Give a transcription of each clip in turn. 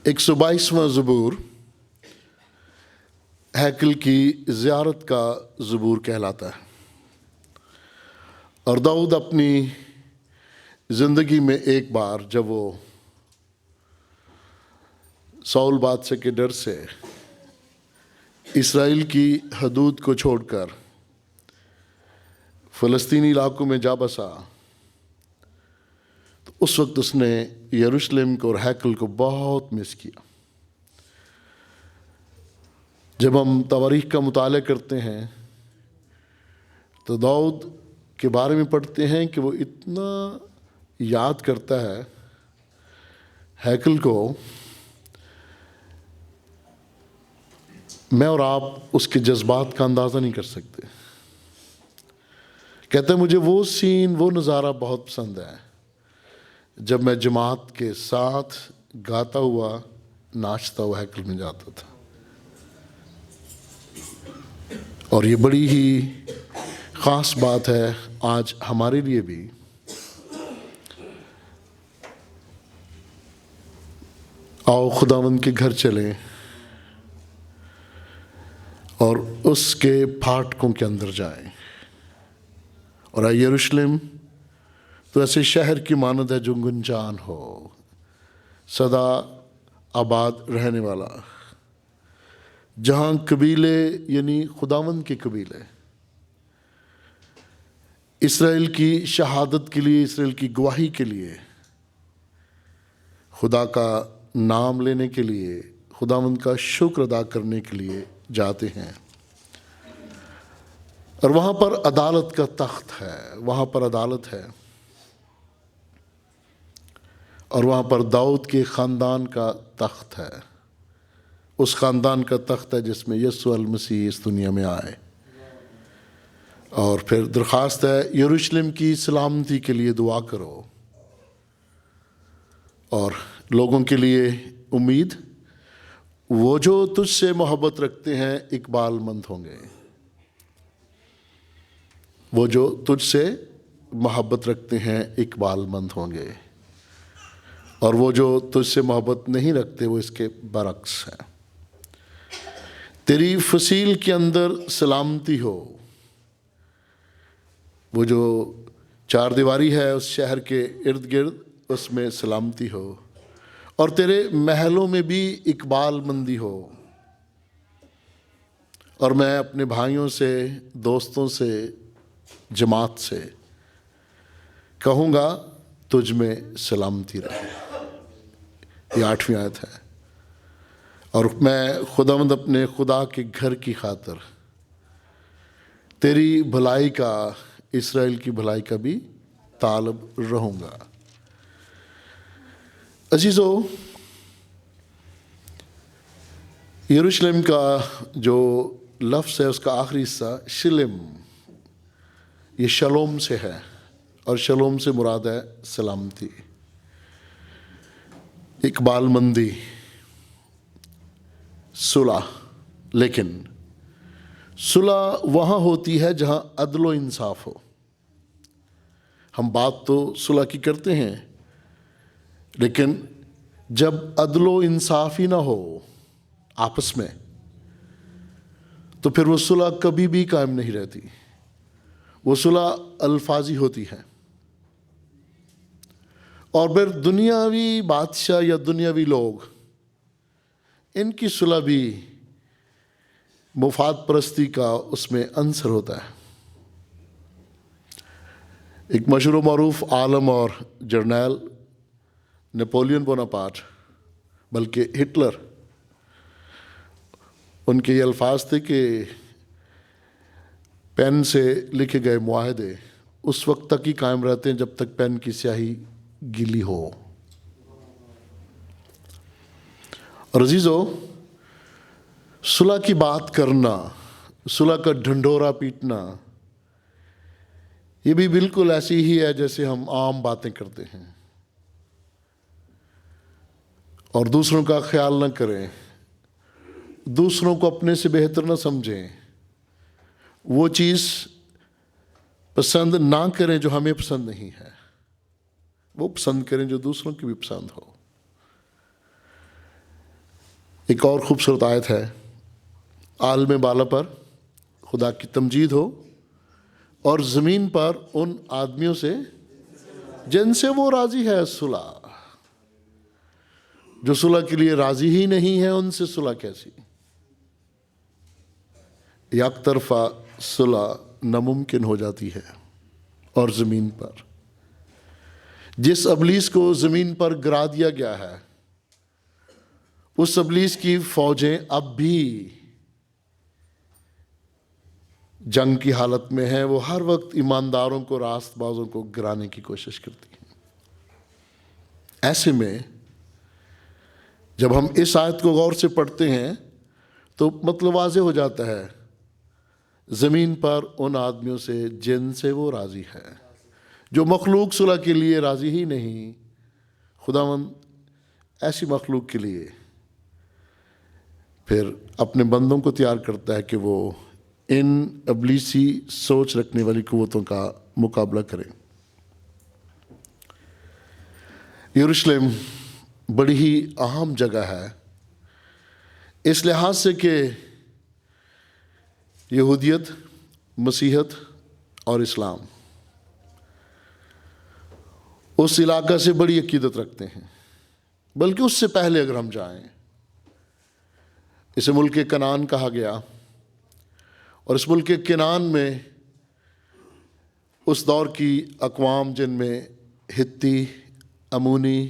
122वां ज़बूर हैकल की ज़ियारत का ज़बूर कहलाता है और दाऊद अपनी ज़िंदगी में एक बार जब वो साउल बादशाह के डर से इस्राएल की हदूद को छोड़कर फ़लस्तीनी इलाकों में जा बसा, तो उस वक्त उसने यरूशलेम को और हैकल को बहुत मिस किया। जब हम तवारीख का मुताला करते हैं तो दाऊद के बारे में पढ़ते हैं कि वो इतना याद करता है हैकल को, मैं और आप उसके जज्बात का अंदाज़ा नहीं कर सकते। कहते हैं मुझे वो सीन, वो नज़ारा बहुत पसंद है जब मैं जमात के साथ गाता हुआ नाचता हुआ हैकल में जाता था। और ये बड़ी ही ख़ास बात है आज हमारे लिए भी। आओ खुदावंद के घर चलें और उसके फाटकों के अंदर जाएं। और यरूशलेम तो ऐसे शहर की मानद है जो गुंजान हो, सदा आबाद रहने वाला, जहाँ कबीले यानी खुदावंद के कबीले इस्राएल की शहादत के लिए, इस्राएल की गवाही के लिए, खुदा का नाम लेने के लिए, खुदावंद का शुक्र अदा करने के लिए जाते हैं। और वहाँ पर अदालत का तख्त है, वहाँ पर अदालत है और वहाँ पर दाऊद के ख़ानदान का तख्त है। उस ख़ानदान का तख्त है जिसमें यीशु अल मसीह इस दुनिया में आए। और फिर दरख्वास्त है यरूशलेम की सलामती के लिए दुआ करो और लोगों के लिए उम्मीद, वो जो तुझसे मोहब्बत रखते हैं इकबालमंद होंगे। वो जो तुझसे मोहब्बत रखते हैं इकबालमंद होंगे और वो जो तुझसे मोहब्बत नहीं रखते वो इसके बरक्स हैं। तेरी फसील के अंदर सलामती हो। वो जो चार दीवारी है उस शहर के इर्द गिर्द, उसमें सलामती हो और तेरे महलों में भी इकबालमंदी हो। और मैं अपने भाइयों से, दोस्तों से, जमात से कहूँगा तुझ में सलामती रहे। ये 8वीं आयत है। और मैं खुदावंद अपने खुदा के घर की खातिर तेरी भलाई का, इस्राएल की भलाई का भी तालब रहूँगा। अजीज़ों, यरूशलेम का जो लफ्ज़ है उसका आखिरी हिस्सा शिलेम, ये शलोम से है और शलोम से मुराद है सलामती, इकबालमंदी, सुलह। लेकिन सुलह वहाँ होती है जहाँ अदलो इंसाफ हो। हम बात तो सुलह की करते हैं, लेकिन जब अदलो इंसाफ ही ना हो आपस में, तो फिर वो सुलह कभी भी कायम नहीं रहती। वो सुलह अल्फाजी होती है और फिर दुनियावी बादशाह या दुनियावी लोग, इनकी सुलह भी मुफाद परस्ती का उसमें अंसर होता है। एक मशहूर मरूफ आलम और जर्नैल नेपोलियन बोनापार्ट, बल्कि हिटलर, उनके ये अल्फाज थे कि पेन से लिखे गए मुआहदे उस वक्त तक ही कायम रहते हैं जब तक पेन की स्याही गीली हो। और अजीज़ों, सुलह की बात करना, सुलह का ढंढोरा पीटना, ये भी बिल्कुल ऐसी ही है जैसे हम आम बातें करते हैं और दूसरों का ख्याल न करें, दूसरों को अपने से बेहतर न समझें, वो चीज़ पसंद ना करें जो हमें पसंद नहीं है, वो पसंद करें जो दूसरों की भी पसंद हो। एक और खूबसूरत आयत है, आलम बाला पर खुदा की तमजीद हो और ज़मीन पर उन आदमियों से जिनसे वो राज़ी है सुलह। जो सुलह के लिए राज़ी ही नहीं है उनसे सुलह कैसी? एक तरफा सुलह नामुमकिन हो जाती है। और ज़मीन पर जिस अबलीस को ज़मीन पर गिरा दिया गया है, उस अबलीस की फ़ौजें अब भी जंग की हालत में है। वो हर वक्त ईमानदारों को, रास्तबाजों को गिराने की कोशिश करती है। ऐसे में जब हम इस आयत को गौर से पढ़ते हैं तो मतलब वाज़े हो जाता है, ज़मीन पर उन आदमियों से जिनसे वो राज़ी है। जो मखलूक सुलह के लिए राज़ी ही नहीं, खुदावंद ऐसी मखलूक के लिए फिर अपने बंदों को तैयार करता है कि वो इन अबलीसी सोच रखने वाली कुव्वतों का मुकाबला करें। यरूशलेम बड़ी ही अहम जगह है इस लिहाज से कि यहूदियत, मसीहत और इस्लाम उस इलाका से बड़ी अकीदत रखते हैं। बल्कि उससे पहले अगर हम जाएं, इसे मुल्क कनान कहा गया और इस मुल्क कनान में उस दौर की अक़वाम जिनमें हित्ती, अमूनी,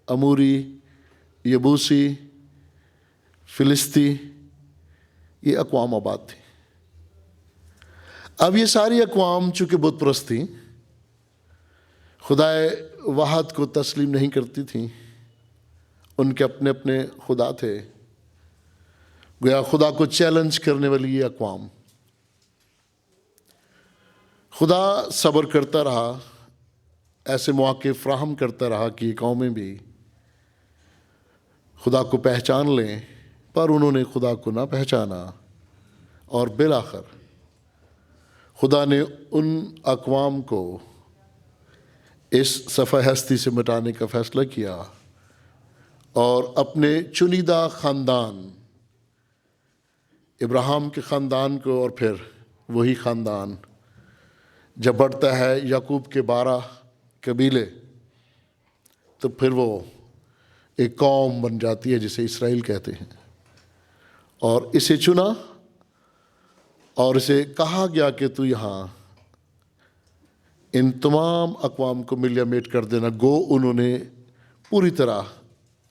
अमूरी, यबूसी, फ़िलिस्ती, ये अक़वाम आबाद थी। अब ये सारी अक़वाम चूँकि बुत परस्त थी, खुदाए वाहद को तस्लीम नहीं करती थीं। उनके अपने अपने खुदा थे। गोया खुदा को चैलेंज करने वाली ये अक़वाम। खुदा सब्र करता रहा, ऐसे मौके फ़राहम करता रहा कि कौमें भी खुदा को पहचान लें, पर उन्होंने खुदा को ना पहचाना और बिलाखिर खुदा ने उन अक़वाम को इस सफ़ा हस्ती से मिटाने का फ़ैसला किया और अपने चुनिदा ख़ानदान इब्राहिम के ख़ानदान को, और फिर वही ख़ानदान जब बढ़ता है याकूब के 12 कबीले, तो फिर वो एक कौम बन जाती है जिसे इसराइल कहते हैं। और इसे चुना और इसे कहा गया कि तू यहाँ इन तमाम अक़वाम को मिलियामेट कर देना। गो उन्होंने पूरी तरह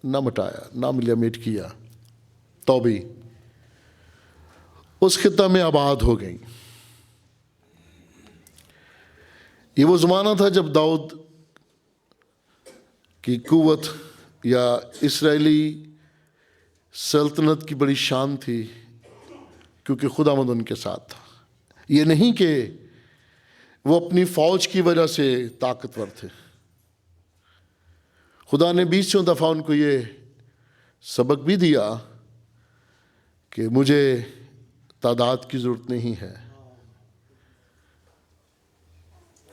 ना मिटाया, ना मिलियामेट किया, तो भी उस खित्ता में आबाद हो गई। ये वो ज़माना था जब दाऊद की कुव्वत या इसराइली सल्तनत की बड़ी शान थी, क्योंकि खुदावंद उनके साथ था। ये नहीं कि वो अपनी फ़ौज की वजह से ताकतवर थे। खुदा ने 20 दफ़ा उनको ये सबक भी दिया कि मुझे तादाद की ज़रूरत नहीं है,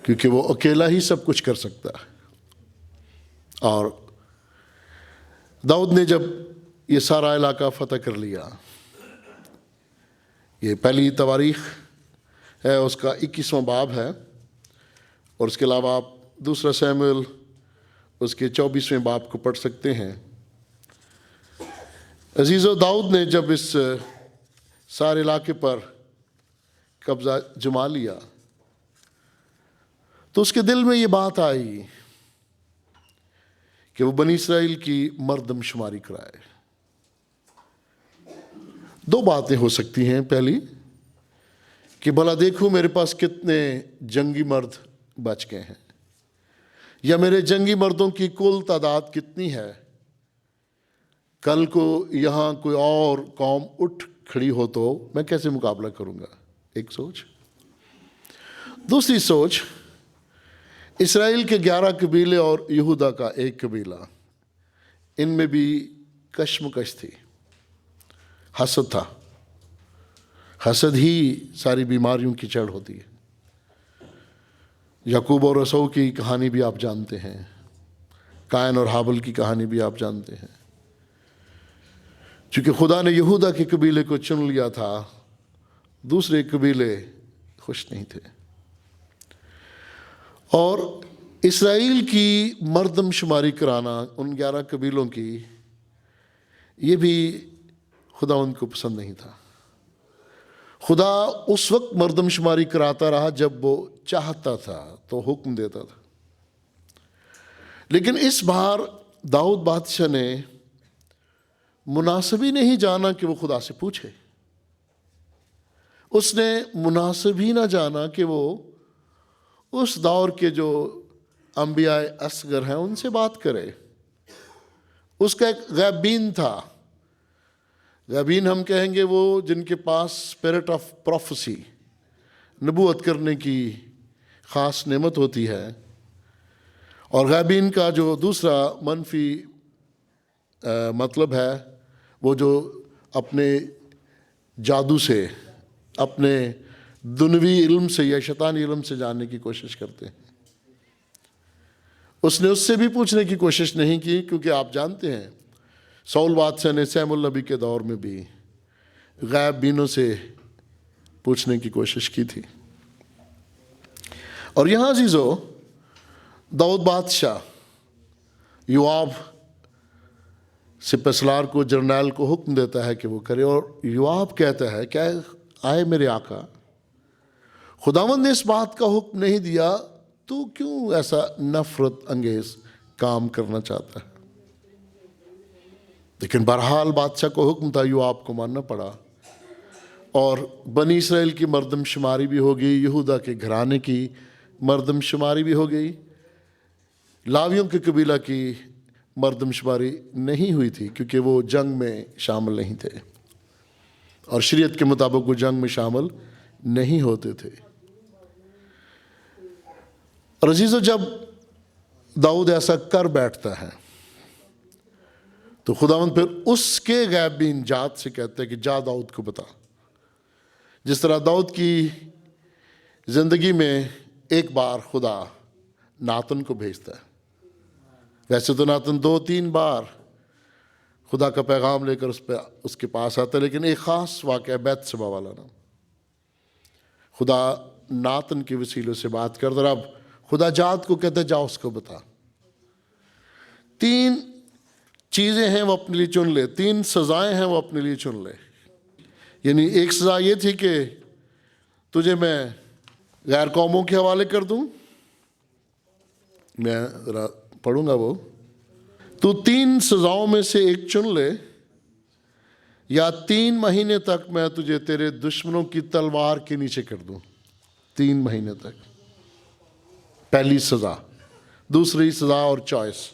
क्योंकि वो अकेला ही सब कुछ कर सकता है। और दाऊद ने जब ये सारा इलाका फ़तह कर लिया, ये पहली तवारीख़ है, उसका 21वां बाब है, और उसके अलावा आप दूसरा शमूएल उसके 24वें बाब को पढ़ सकते हैं। अजीज़ो, दाऊद ने जब इस सारे इलाके पर कब्ज़ा जमा लिया तो उसके दिल में ये बात आई कि वो बनी इसराइल की मर्दमशुमारी कराए। दो बातें हो सकती हैं। पहली कि भला देखूं मेरे पास कितने जंगी मर्द बच गए हैं, या मेरे जंगी मर्दों की कुल तादाद कितनी है। कल को यहाँ कोई और कौम उठ खड़ी हो तो मैं कैसे मुकाबला करूँगा। एक सोच। दूसरी सोच, इसराइल के 11 कबीले और यहूदा का एक कबीला, इनमें भी कश्मकश थी, हसद था। हसद ही सारी बीमारियों की जड़ होती है। याकूब और यसऊ की कहानी भी आप जानते हैं, कायन और हाबिल की कहानी भी आप जानते हैं। क्योंकि खुदा ने यहूदा के कबीले को चुन लिया था, दूसरे कबीले खुश नहीं थे। और इस्राएल की मर्दमशुमारी कराना उन 11 कबीलों की, ये भी खुदा उनको पसंद नहीं था। खुदा उस वक्त मर्दमशुमारी कराता रहा जब वो चाहता था, तो हुक्म देता था। लेकिन इस बार दाऊद बादशाह ने मुनासिब ही नहीं जाना कि वो खुदा से पूछे। उसने मुनासिब ही ना जाना कि वो उस दौर के जो अंबिया असगर हैं उनसे बात करे। उसका एक गैबीन था। गैबीन हम कहेंगे वो जिनके पास स्पिरिट ऑफ प्रोफेसी, नबूवत करने की ख़ास नेमत होती है। और गैबीन का जो दूसरा मनफी मतलब है, वो जो अपने जादू से, अपने दुनवी इल्म से या शैतानी इल्म से जानने की कोशिश करते हैं। उसने उससे भी पूछने की कोशिश नहीं की, क्योंकि आप जानते हैं सौल बादशाह ने सैमुल नबी के दौर में भी गैब बीनों से पूछने की कोशिश की थी। और यहाँ अजीज़ो, दाऊद बादशाह योआब सिपहसालार को, जर्नैल को हुक्म देता है कि वो करे। और योआब कहता है, क्या आए मेरे आका, खुदावंद ने इस बात का हुक्म नहीं दिया, तो क्यों ऐसा नफरत अंगेज काम करना चाहता है? लेकिन बहरहाल बादशाह को हुक्म था, योआब को मानना पड़ा। और बनी इसराइल की मर्दमशुमारी भी हो गई, यहूदा के घराने की मर्दमशुमारी भी हो गई। लावियों के कबीला की मर्दमशुमारी नहीं हुई थी, क्योंकि वो जंग में शामिल नहीं थे और शरीयत के मुताबिक वो जंग में शामिल नहीं होते थे। और अजीज़ों, जब दाऊद ऐसा कर बैठता है तो खुदावंद फिर उसके गैबीन जात से कहते हैं कि जा दाऊद को बता। जिस तरह दाऊद की ज़िंदगी में एक बार खुदा नातन को भेजता है, वैसे तो नातन 2-3 बार खुदा का पैगाम लेकर उसके पास आता है, लेकिन एक ख़ास वाक़या बैतशबा वाला ना, खुदा नातन के वसीलों से बात करता। और अब खुदा जात को कहता है, जा उसको बता। 3 चीज़ें हैं वो अपने लिए चुन ले, 3 सज़ाएं हैं वो अपने लिए चुन ले। यानी एक सज़ा ये थी कि तुझे मैं गैर कौमों के हवाले कर दूं, मैं ज़रा पढ़ूंगा वो, तू 3 सज़ाओं में से एक चुन ले, या 3 महीने तक मैं तुझे तेरे दुश्मनों की तलवार के नीचे कर दूं। 3 महीने तक, पहली सज़ा। दूसरी सज़ा और चॉइस,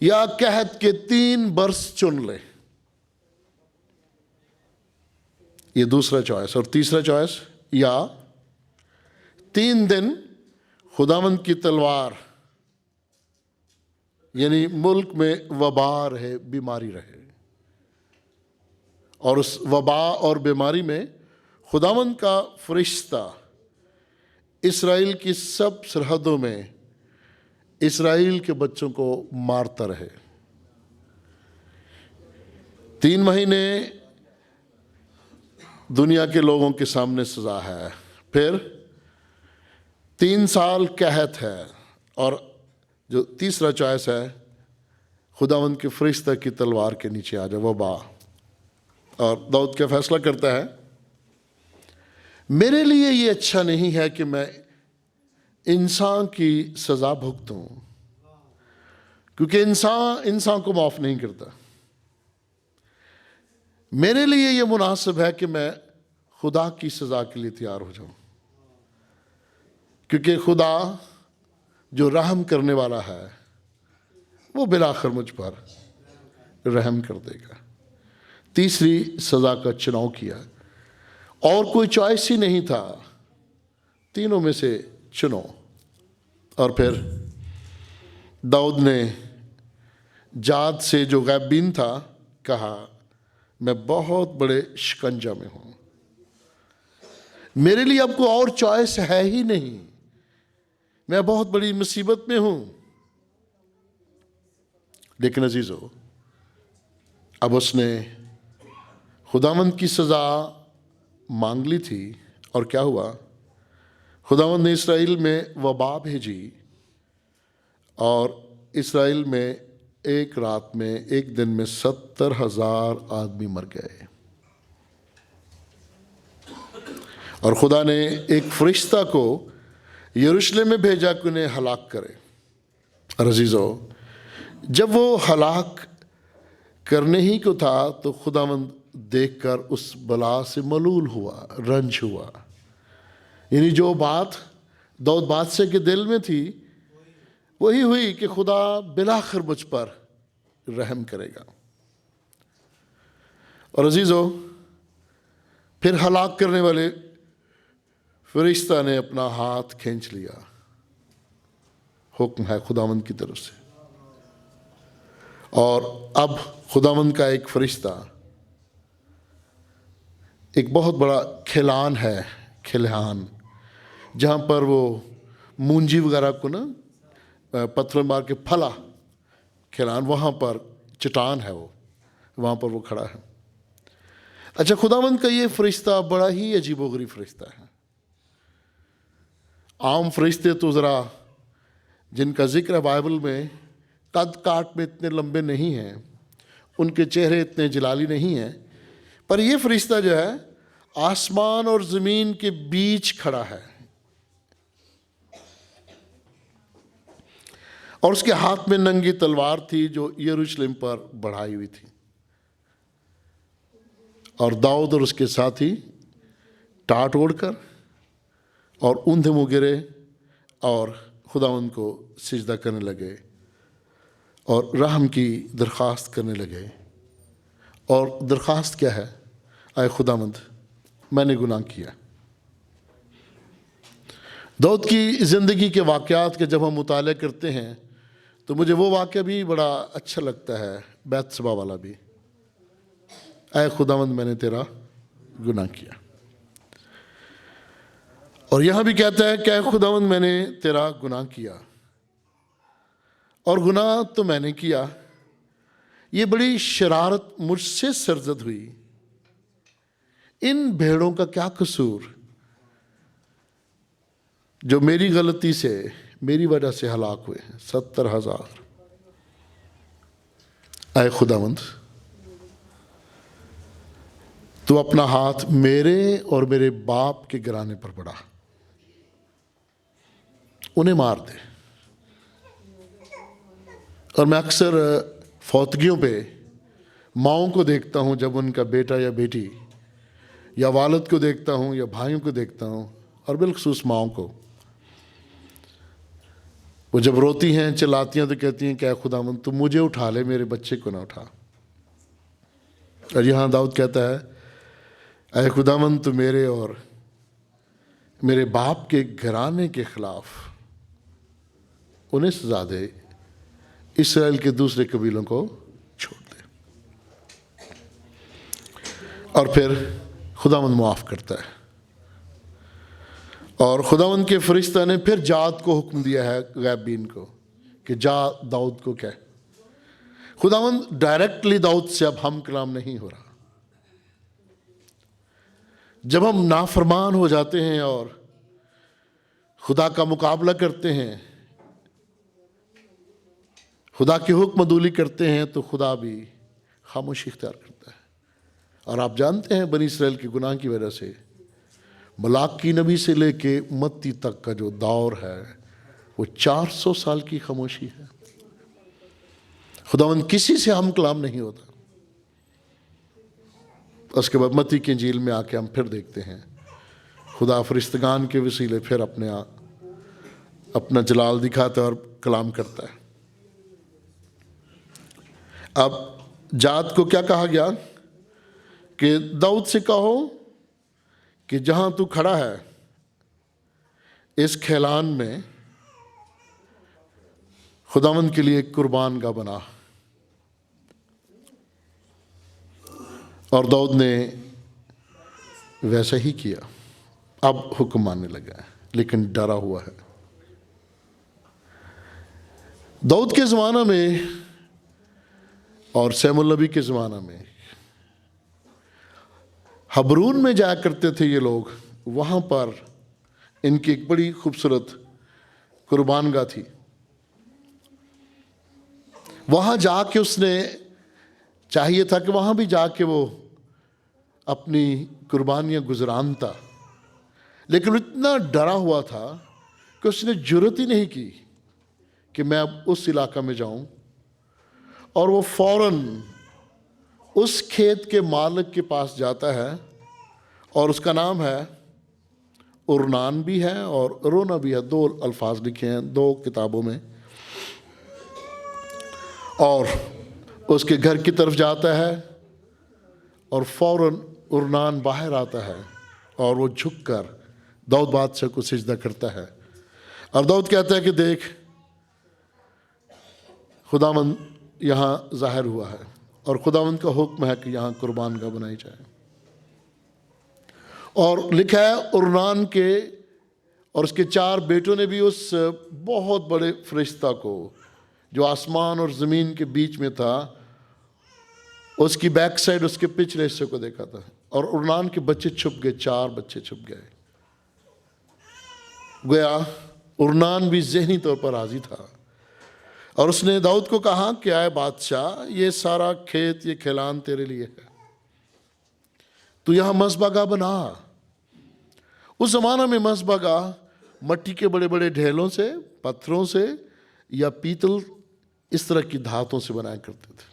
या कहत के 3 बरस चुन ले, ये दूसरा चॉइस। और तीसरा चॉइस, या 3 दिन खुदावंद की तलवार, यानी मुल्क में वबा रहे, बीमारी रहे, और उस वबा और बीमारी में खुदावंद का फरिश्ता इस्राएल की सब सरहदों में इस्राएल के बच्चों को मारता रहे। 3 महीने दुनिया के लोगों के सामने सज़ा है, फिर 3 साल कहत है, और जो तीसरा चॉइस है, खुदावंद के फरिश्ता की तलवार के नीचे आ जाए, वबा। और दाऊद क्या फैसला करता है, मेरे लिए ये अच्छा नहीं है कि मैं इंसान की सज़ा भुगतूं, क्योंकि इंसान को माफ़ नहीं करता। मेरे लिए ये मुनासिब है कि मैं खुदा की सज़ा के लिए तैयार हो जाऊं, क्योंकि खुदा जो रहम करने वाला है वो बिलाखिर मुझ पर रहम कर देगा। तीसरी सज़ा का चुनाव किया, और कोई चॉइस ही नहीं था, तीनों में से चुनो। और फिर दाऊद ने जात से जो गैबीन था कहा, मैं बहुत बड़े शिकंजा में हूं, मेरे लिए अब कोई और चॉइस है ही नहीं, मैं बहुत बड़ी मुसीबत में हूं। लेकिन अजीजों, अब उसने खुदावंद की सज़ा मांग ली थी और क्या हुआ, खुदावंद ने इसराइल में वबा भेजी और इसराइल में एक रात में, एक दिन में 70,000 आदमी मर गए। और खुदा ने एक फरिश्ता को यरूशलेम में भेजा कि उन्हें हलाक करे। और अजीज़ो, जब वो हलाक करने ही को था तो खुदावंद देखकर उस बला से मलूल हुआ, रंज हुआ। यानी जो बात दाऊद बादशाह के दिल में थी वही हुई कि खुदा बिलाखिर मुझ पर रहम करेगा। और अजीज़ो, फिर हलाक करने वाले फरिश्ता ने अपना हाथ खींच लिया। हुक्म है खुदावंद की तरफ से। और अब खुदावंद का एक फरिश्ता एक बहुत बड़ा खिलान है, खिलहान, जहाँ पर वो मूंजी वगैरह को ना पत्थर मार के फला खिलान, वहाँ पर चट्टान है वो, वहाँ पर वो खड़ा है। अच्छा, खुदावंद का ये फरिश्ता बड़ा ही अजीबोगरीब फरिश्ता है। आम फरिश्ते तो ज़रा जिनका जिक्र है बाइबल में, कद काट में इतने लंबे नहीं हैं, उनके चेहरे इतने जलाली नहीं हैं, पर यह फरिश्ता जो है आसमान और ज़मीन के बीच खड़ा है और उसके हाथ में नंगी तलवार थी जो यरूशलेम पर बढ़ाई हुई थी। और दाऊद और उसके साथी टाट ओढ़कर और ऊंधे मुंह गिरे और खुदावंद को सिजदा करने लगे और रहम की दरख्वास्त करने लगे। और दरख्वास्त क्या है? आए खुदावंद, मैंने गुनाह किया। दाऊद की ज़िंदगी के वाक़यात के जब हम मुताले करते हैं तो मुझे वो वाक़या भी बड़ा अच्छा लगता है, बैतसबा वाला भी। आए खुदावंद, मैंने तेरा गुनाह किया। और यहाँ भी कहता है कि खुदावंद, मैंने तेरा गुनाह किया। और गुनाह तो मैंने किया, ये बड़ी शरारत मुझसे सरजद हुई। इन भेड़ों का क्या कसूर जो मेरी गलती से, मेरी वजह से हलाक हुए हैं? 70,000। आए खुदावंद, तू अपना हाथ मेरे और मेरे बाप के गिराने पर बढ़ा, उन्हें मार दे। और मैं अक्सर फौतगियों पे माओं को देखता हूँ, जब उनका बेटा या बेटी या वालिद को देखता हूँ या भाइयों को देखता हूँ, और बिलखसूस माओं को, वो जब रोती हैं, चिल्लाती हैं तो कहती हैं क्या खुदावंद तू मुझे उठा ले, मेरे बच्चे को ना उठा। और यहाँ दाऊद कहता है, ऐ खुदावंद तू मेरे और मेरे बाप के घराने के खिलाफ उन्हें सजा दे, इस्राएल के दूसरे कबीलों को छोड़ दे। और फिर खुदावंद मुआफ़ करता है। और खुदावंद के फरिश्ता ने फिर जात को हुक्म दिया है, गैबीन को, कि जा दाऊद को कह। खुदावंद डायरेक्टली दाऊद से अब हम कलाम नहीं हो रहा। जब हम नाफरमान हो जाते हैं और खुदा का मुकाबला करते हैं, खुदा की हुक्म अदूली करते हैं, तो खुदा भी खामोशी इख्तियार करता है। और आप जानते हैं बनी इसराइल के गुनाह की वजह से मलाकी नबी से लेके मत्ती तक का जो दौर है वो 400 साल की खामोशी है। खुदावंद किसी से हम कलाम नहीं होता। उसके बाद मत्ती की इंजील में आके हम फिर देखते हैं खुदा फरिश्तगान के वसीले फिर अपना जलाल दिखाता है और कलाम करता है। अब जात को क्या कहा गया कि दाऊद से कहो कि जहां तू खड़ा है इस खैलान में खुदावंद के लिए एक कुर्बान गाह बना। और दाऊद ने वैसा ही किया। अब हुक्म मानने लगा है, लेकिन डरा हुआ है। दाऊद के ज़माना में और सैमुल नबी के ज़माना में हबरून में जाया करते थे ये लोग। वहाँ पर इनकी एक बड़ी खूबसूरत कुर्बानगाह थी। वहाँ जाके उसने चाहिए था कि वहाँ भी जाके वो अपनी कुर्बानियाँ गुजरानता, लेकिन इतना डरा हुआ था कि उसने जुर्रत ही नहीं की कि मैं अब उस इलाका में जाऊं। और वो फौरन उस खेत के मालिक के पास जाता है, और उसका नाम है, उरनान भी है और रोना भी है, दो अल्फाज लिखे हैं दो किताबों में। और उसके घर की तरफ जाता है और फौरन उरनान बाहर आता है और वो झुककर दाऊद बादशाह को सिजदा करता है। और दाऊद कहता है कि देख, खुदावंद यहाँ ज़ाहिर हुआ है और खुदावंद का हुक्म है कि यहाँ कुर्बानगाह बनाई जाए। और लिखा है उरनान के और उसके 4 बेटों ने भी उस बहुत बड़े फरिश्ता को जो आसमान और ज़मीन के बीच में था, उसकी बैक साइड, उसके पिछले हिस्से को देखा था। और उरनान के बच्चे छुप गए, 4 बच्चे छुप गए। गोया उरनान भी ज़हनी तौर पर राज़ी था और उसने दाऊद को कहा कि आए बादशाह, ये सारा खेत, ये खिलान तेरे लिए है, तू यहाँ मस्बगाह बना। उस ज़माना में मस्बगाह मट्टी के बड़े बड़े ढेलों से, पत्थरों से या पीतल इस तरह की धातों से बनाया करते थे।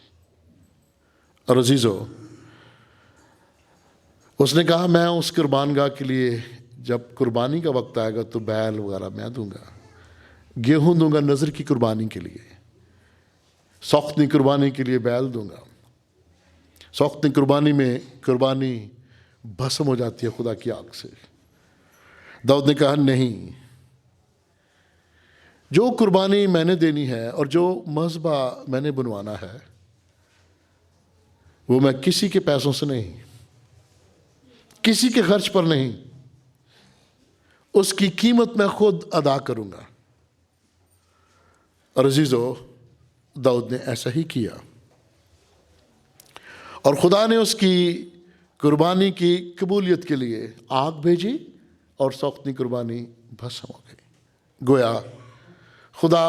और अजीज़ो, उसने कहा मैं उस कुर्बानगाह के लिए जब कुर्बानी का वक्त आएगा तो बैल वगैरह मैं दूंगा, गेहूं दूंगा नज़र की कुर्बानी के लिए, सौख्ती कुर्बानी के लिए बैल दूंगा। सौख्ती कुर्बानी में कुर्बानी भस्म हो जाती है खुदा की आग से। दाऊद ने कहा नहीं, जो कुर्बानी मैंने देनी है और जो मज़बा मैंने बनवाना है वो मैं किसी के पैसों से नहीं, किसी के खर्च पर नहीं, उसकी कीमत मैं खुद अदा करूंगा। और अजीज़ो, दाऊद ने ऐसा ही किया और खुदा ने उसकी कुर्बानी की कबूलियत के लिए आग भेजी और सौख्ती कुर्बानी भस्म हो गई। गोया खुदा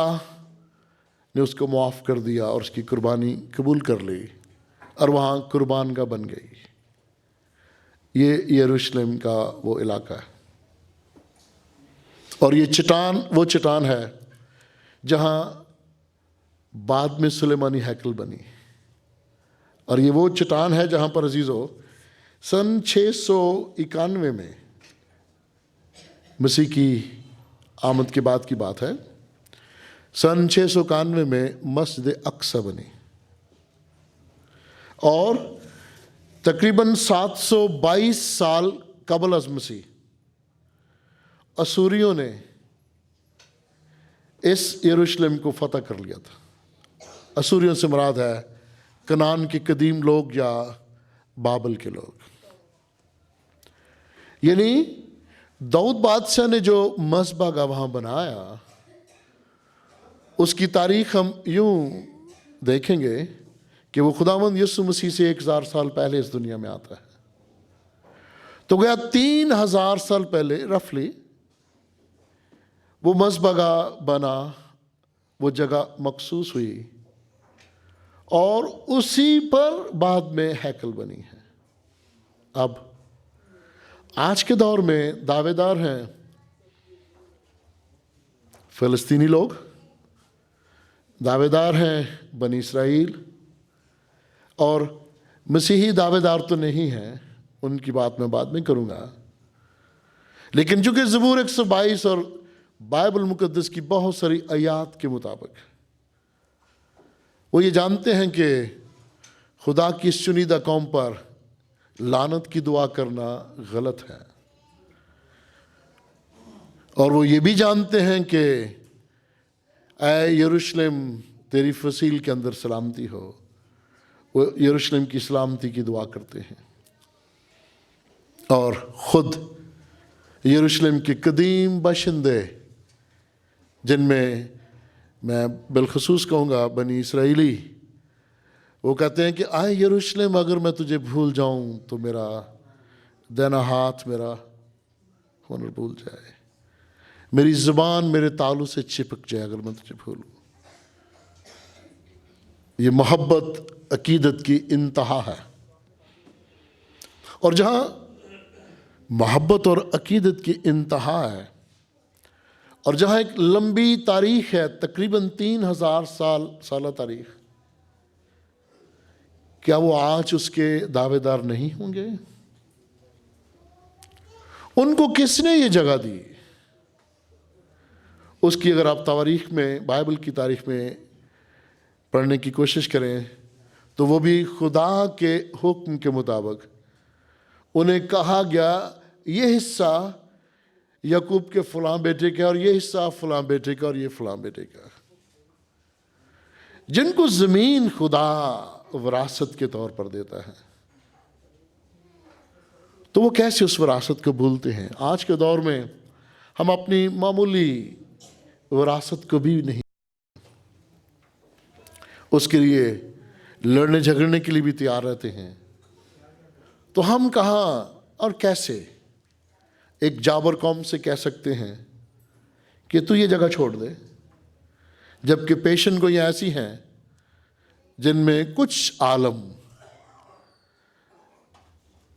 ने उसको माफ़ कर दिया और उसकी कुर्बानी कबूल कर ली और वहाँ कुर्बानगाह बन गई। ये यरूशलेम का वो इलाका है और ये चट्टान वो चट्टान है जहाँ बाद में सुलेमानी हैकल बनी। और ये वो चट्टान है जहाँ पर अजीज़ो सन 691 में, मसीह की आमद के बाद की बात है, सन 691 में मस्जिद अक्सा बनी और तकरीबन 722 साल कबल अज़ मसीह असूरियों ने इस यरूशलेम को फतह कर लिया था। असूरियों से मुराद है कनान के कदीम लोग या बाबल के लोग। यानी दाऊद बादशाह ने जो मस्बगाह वहाँ बनाया, उसकी तारीख हम यूं देखेंगे कि वो खुदावंद यीशु मसीह से 1000 साल पहले इस दुनिया में आता है। तो गया 3000 साल पहले रफली वो मस्बगाह बना, वो जगह मखसूस हुई और उसी पर बाद में हैकल बनी है। अब आज के दौर में दावेदार हैं फ़लस्तीनी लोग, दावेदार हैं बनी इसराइल, और मसीही दावेदार तो नहीं हैं, उनकी बात मैं बाद में करूँगा। लेकिन चूँकि ज़बूर 122 और बाइबल मुक़द्दस की बहुत सारी आयात के मुताबिक वो ये जानते हैं कि खुदा की इस चुनीदा कौम पर लानत की दुआ करना गलत है, और वो ये भी जानते हैं कि ऐ यरूशलेम तेरी फसील के अंदर सलामती हो, वो यरूशलेम की सलामती की दुआ करते हैं। और ख़ुद यरूशलेम के कदीम बाशिंदे, जिनमें मैं बिलखसूस कहूँगा बनी इसराइली, वो कहते हैं कि आए यरूशलेम, अगर मैं तुझे भूल जाऊं तो मेरा दाहिना हाथ मेरा हुनर भूल जाए, मेरी जुबान मेरे तालू से चिपक जाए अगर मैं तुझे भूलूं। ये मोहब्बत अकीदत की इंतहा है। और जहां मोहब्बत और अकीदत की इंतहा है, और जहां एक लंबी तारीख है, तकरीबन 3000 साल तारीख, क्या वो आज उसके दावेदार नहीं होंगे? उनको किसने ये जगह दी? उसकी अगर आप तारीख में, बाइबल की तारीख में पढ़ने की कोशिश करें तो वो भी खुदा के हुक्म के मुताबिक उन्हें कहा गया ये हिस्सा याकूब के फलां बेटे का, और ये हिस्सा फलां बेटे का, और ये फलां बेटे का। जिनको जमीन खुदा विरासत के तौर पर देता है, तो वो कैसे उस विरासत को भूलते हैं? आज के दौर में हम अपनी मामूली विरासत को भी नहीं, उसके लिए लड़ने झगड़ने के लिए भी तैयार रहते हैं। तो हम कहाँ और कैसे एक जाबर कौम से कह सकते हैं कि तू ये जगह छोड़ दे, जबकि पेशन गोई ऐसी हैं जिनमें कुछ आलम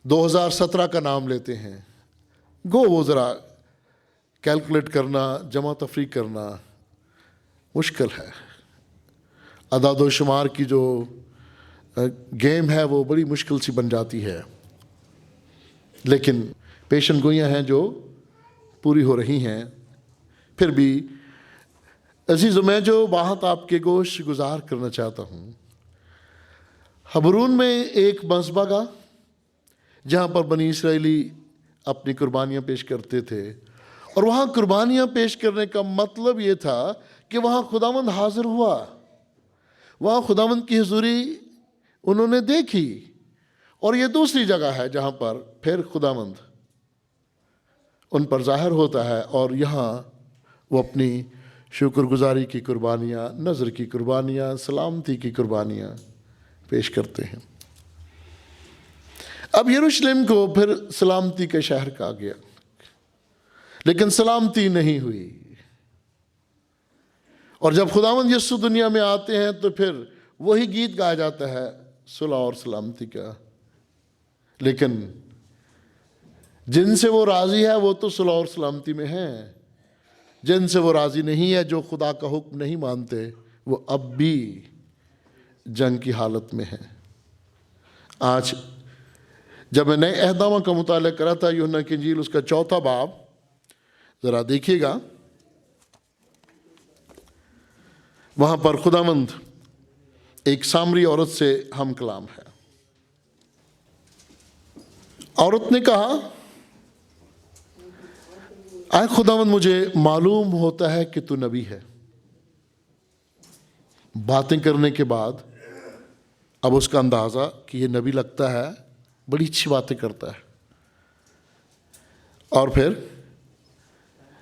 2017 का नाम लेते हैं। गो वो ज़रा कैलकुलेट करना, जमा तफरीक करना मुश्किल है। अदाद व शुमार की जो गेम है वो बड़ी मुश्किल सी बन जाती है, लेकिन पेशन गोइयाँ हैं जो पूरी हो रही हैं। फिर भी अजीज़, मैं जो बात आपके गोश गुजार करना चाहता हूँ, हबरून में एक मस्बा का जहाँ पर बनी इसराइली अपनी कुर्बानियाँ पेश करते थे, और वहाँ कुर्बानियाँ पेश करने का मतलब ये था कि वहाँ खुदावंद हाजिर हुआ, वहाँ खुदावंद की हुजूरी उन्होंने देखी। और ये दूसरी जगह है जहाँ पर फिर खुदावंद उन पर जाहिर होता है, और यहाँ वो अपनी शुक्रगुजारी की कुर्बानियाँ, नज़र की कुर्बानियाँ, सलामती की कुर्बानियाँ पेश करते हैं। अब यरूशलेम को फिर सलामती के शहर कहा गया, लेकिन सलामती नहीं हुई। और जब खुदावंद यीशु दुनिया में आते हैं तो फिर वही गीत गाया जाता है, सुलह और सलामती का। लेकिन जिनसे वो राजी है वो तो सुलह और सलामती में है, जिनसे वो राजी नहीं है, जो खुदा का हुक्म नहीं मानते, वो अब भी जंग की हालत में है। आज जब मैं नए अहदनामा का मुताला करा था, यूहन्ना की इंजील उसका 4था बाब, जरा देखिएगा, वहां पर खुदावंद एक सामरी औरत से हम कलाम है। औरत ने कहा, आए खुदावंद, मुझे मालूम होता है कि तू नबी है। बातें करने के बाद अब उसका अंदाजा कि ये नबी लगता है, बड़ी अच्छी बातें करता है। और फिर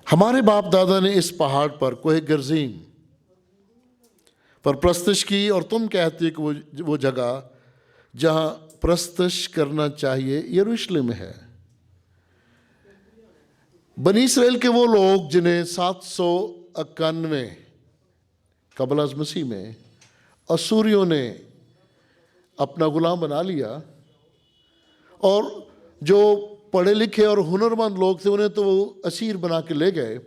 हमारे बाप दादा ने इस पहाड़ पर कोहे गर्जीम पर प्रस्तश की, और तुम कहती हो कि वो जगह जहां प्रस्तश करना चाहिए यरूशलेम है। बनी इसराइल के वो लोग जिन्हें 791 कबल अज़ मसीह में असूरियों ने अपना गुलाम बना लिया, और जो पढ़े लिखे और हुनरमंद लोग थे उन्हें तो वो असीर बना के ले गए,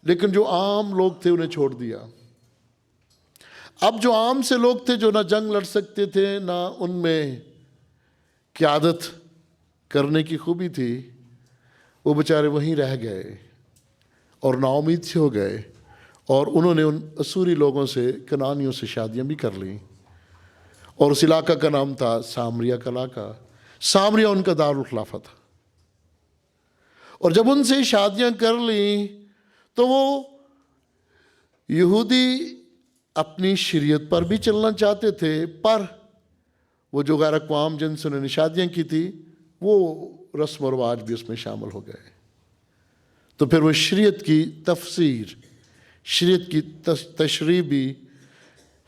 लेकिन जो आम लोग थे उन्हें छोड़ दिया। अब जो आम से लोग थे, जो ना जंग लड़ सकते थे, ना उनमें क़यादत करने की खूबी थी, वो बेचारे वहीं रह गए और नाउमीद से हो गए। और उन्होंने उन असूरी लोगों से, कनानियों से शादियां भी कर लीं, और उस इलाका का नाम था सामरिया का इलाका। सामरिया उनका दारुल खिलाफा था। और जब उनसे शादियां कर लीं तो वो यहूदी अपनी शरीयत पर भी चलना चाहते थे, पर वो जो गैर अक़वाम जिनसे उन्होंने शादियां की थी, वो रस्म और रिवाज भी उसमें शामिल हो गए। तो फिर वो शरीयत की तफसीर, शरीयत की तशरीह भी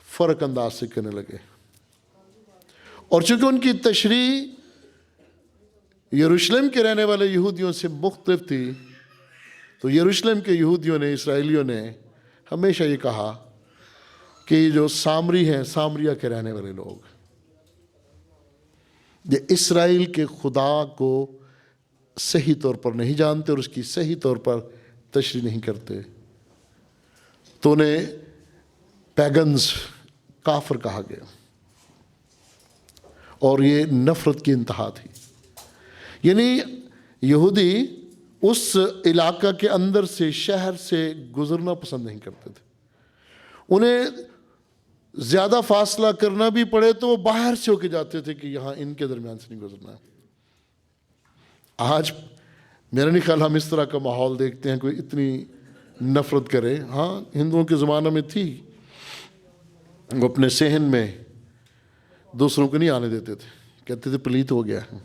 फ़र्क अंदाज से करने लगे। और चूंकि उनकी तशरीह यरूशलेम के रहने वाले यहूदियों से मुख्तलिफ थी, तो यरूशलेम के यहूदियों ने, इसराइलियों ने हमेशा ये कहा कि जो सामरी हैं, सामरिया के रहने वाले लोग, ये इसराइल के खुदा को सही तौर पर नहीं जानते और उसकी सही तौर पर तशरीह नहीं करते, तो उन्हें पैगन्स, काफिर कहा गया। और ये नफरत की इंतहा थी। यानी यहूदी उस इलाका के अंदर से, शहर से गुजरना पसंद नहीं करते थे। उन्हें ज़्यादा फासला करना भी पड़े तो वो बाहर से होके जाते थे कि यहाँ इनके दरमियान से नहीं गुजरना है। आज मेरा नहीं ख्याल हम इस तरह का माहौल देखते हैं कोई इतनी नफरत करे। हाँ, हिंदुओं के ज़माने में थी, वो अपने सहन में दूसरों को नहीं आने देते थे, कहते थे पलीत हो गया है।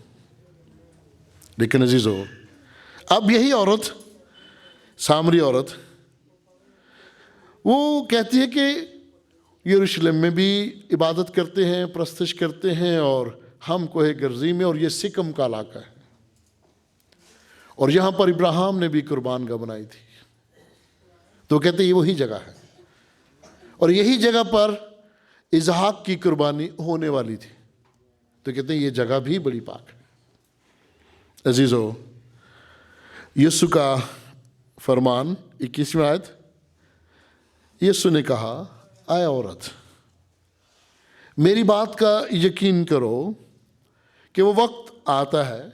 लेकिन अजीज़ो, अब यही औरत, सामरी औरत, वो कहती है कि यरूशलेम में भी इबादत करते हैं, प्रस्तश करते हैं, और हम कोहे गर्जी में, और ये सिकम का इलाका है, और यहाँ पर इब्राहिम ने भी कुर्बानगाह बनाई थी। तो कहते ये वही जगह है, और यही जगह पर इसहाक की कुर्बानी होने वाली थी। तो कहते हैं ये जगह भी बड़ी पाक है। अजीज़ो, यीशु का फरमान 21वीं आयत, यीशु ने कहा, आए औरत, मेरी बात का यकीन करो कि वो वक्त आता है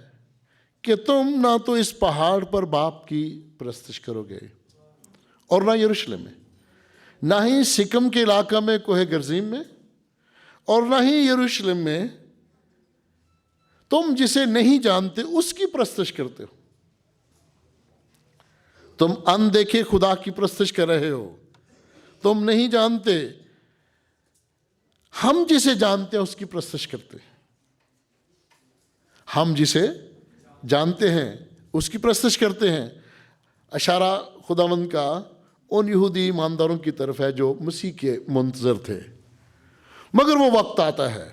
कि तुम ना तो इस पहाड़ पर बाप की प्रस्तश करोगे और ना यरूशलेम में, ना ही सिकम के इलाका में कोहे गर्जीम में, और ना ही यरूशलेम में तुम जिसे नहीं जानते उसकी प्रस्तश करते हो। तुम अनदेखे खुदा की प्रस्तश कर रहे हो। तुम नहीं जानते, हम जिसे जानते हैं उसकी प्रस्तश करते हैं। हम जिसे जानते हैं उसकी प्रस्तश करते हैं। इशारा खुदावंद का उन यहूदी ईमानदारों की तरफ है जो मसीह के मुंतजर थे। मगर वो वक्त आता है,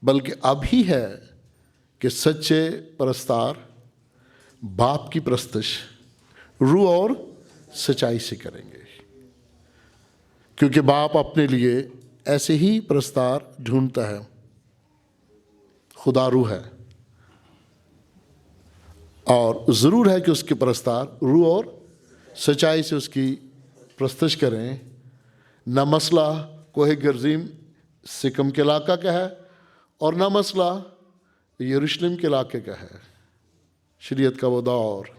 बल्कि अभी है, कि सच्चे परस्तार बाप की प्रस्तश रूह और सच्चाई से करेंगे, क्योंकि बाप अपने लिए ऐसे ही प्रस्तार ढूंढता है। खुदा रूह है, और ज़रूर है कि उसके प्रस्तार रूह और सच्चाई से उसकी प्रस्तश करें। न मसला कोहे गर्जीम सिकम के इलाका का है, और न मसला यरूशलेम के इलाके का है। शरीयत का वो दौर